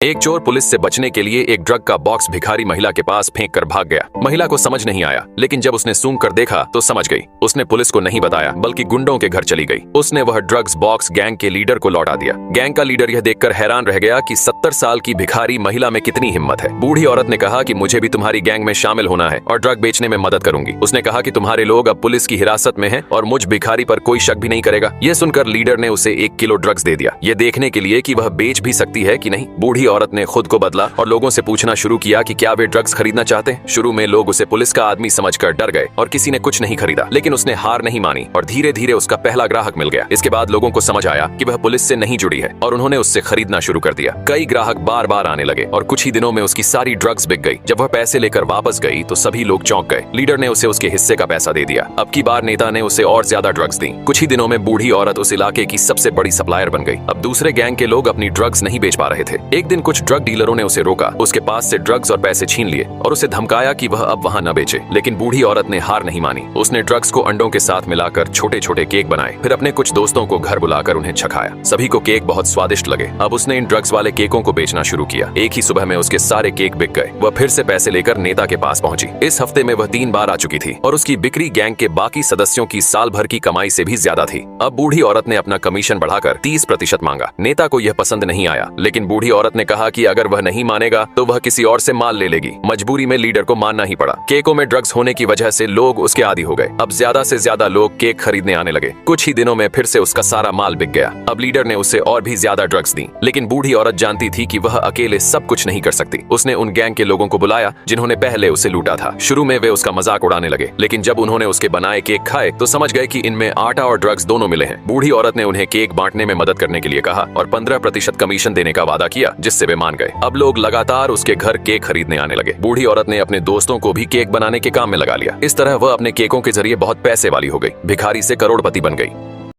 एक चोर पुलिस से बचने के लिए एक ड्रग का बॉक्स भिखारी महिला के पास फेंक कर भाग गया। महिला को समझ नहीं आया, लेकिन जब उसने सूंघ कर देखा तो समझ गई। उसने पुलिस को नहीं बताया, बल्कि गुंडों के घर चली गई। उसने वह ड्रग्स बॉक्स गैंग के लीडर को लौटा दिया। गैंग का लीडर यह देखकर हैरान रह गया कि 70 साल की भिखारी महिला में कितनी हिम्मत है। बूढ़ी औरत ने कहा कि मुझे भी तुम्हारी गैंग में शामिल होना है और ड्रग बेचने में मदद करूंगी। उसने कहा कि तुम्हारे लोग अब पुलिस की हिरासत में हैं और मुझ भिखारी पर कोई शक भी नहीं करेगा। यह सुनकर लीडर ने उसे 1 किलो ड्रग्स दे दिया, ये देखने के लिए कि वह बेच भी सकती है कि नहीं। बूढ़ी औरत ने खुद को बदला और लोगों से पूछना शुरू किया कि क्या वे ड्रग्स खरीदना चाहते हैं। शुरू में लोग उसे पुलिस का आदमी समझकर डर गए और किसी ने कुछ नहीं खरीदा, लेकिन उसने हार नहीं मानी और धीरे धीरे उसका पहला ग्राहक मिल गया। इसके बाद लोगों को समझ आया कि वह पुलिस से नहीं जुड़ी है और उन्होंने उससे खरीदना शुरू कर दिया। कई ग्राहक बार बार आने लगे और कुछ ही दिनों में उसकी सारी ड्रग्स बिक गई। जब वह पैसे लेकर वापस गई तो सभी लोग चौंक गए। लीडर ने उसे उसके हिस्से का पैसा दे दिया। अब की बार नेता ने उसे और ज्यादा ड्रग्स दी। कुछ ही दिनों में बूढ़ी औरत उस इलाके की सबसे बड़ी सप्लायर बन गई। अब दूसरे गैंग के लोग अपनी ड्रग्स नहीं बेच पा रहे थे। एक दिन कुछ ड्रग डीलरों ने उसे रोका, उसके पास से ड्रग्स और पैसे छीन लिए और उसे धमकाया कि वह अब वहां न बेचे। लेकिन बूढ़ी औरत ने हार नहीं मानी। उसने ड्रग्स को अंडों के साथ मिलाकर छोटे छोटे केक बनाए, फिर अपने कुछ दोस्तों को घर बुलाकर उन्हें चखाया। सभी को केक बहुत स्वादिष्ट लगे। अब उसने इन ड्रग्स वाले केकों को बेचना शुरू किया। एक ही सुबह में उसके सारे केक बिक गए। वह फिर से पैसे लेकर नेता के पास पहुंची। इस हफ्ते में वह 3 बार आ चुकी थी और उसकी बिक्री गैंग के बाकी सदस्यों की साल भर की कमाई से भी ज्यादा थी। अब बूढ़ी औरत ने अपना कमीशन बढ़ाकर 30% मांगा। नेता को यह पसंद नहीं आया, लेकिन बूढ़ी औरत ने कहा कि अगर वह नहीं मानेगा तो वह किसी और से माल ले लेगी। मजबूरी में लीडर को मानना ही पड़ा। केकों में ड्रग्स होने की वजह से लोग उसके आदी हो गए। अब ज्यादा से ज्यादा लोग केक खरीदने आने लगे। कुछ ही दिनों में फिर से उसका सारा माल बिक गया। अब लीडर ने उसे और भी ज्यादा ड्रग्स दी, लेकिन बूढ़ी औरत जानती थी कि वह अकेले सब कुछ नहीं कर सकती। उसने उन गैंग के लोगों को बुलाया जिन्होंने पहले उसे लूटा था। शुरू में वे उसका मजाक उड़ाने लगे, लेकिन जब उन्होंने उसके बनाए केक खाए तो समझ गए कि इनमें आटा और ड्रग्स दोनों मिले हैं। बूढ़ी औरत ने उन्हें केक बांटने में मदद करने के लिए कहा और 15% कमीशन देने का वादा किया, जिससे वे मान गए। अब लोग लगातार उसके घर केक खरीदने आने लगे। बूढ़ी औरत ने अपने दोस्तों को भी केक बनाने के काम में लगा लिया। इस तरह वह अपने केकों के जरिए बहुत पैसे वाली हो गई, भिखारी से करोड़पति बन गई।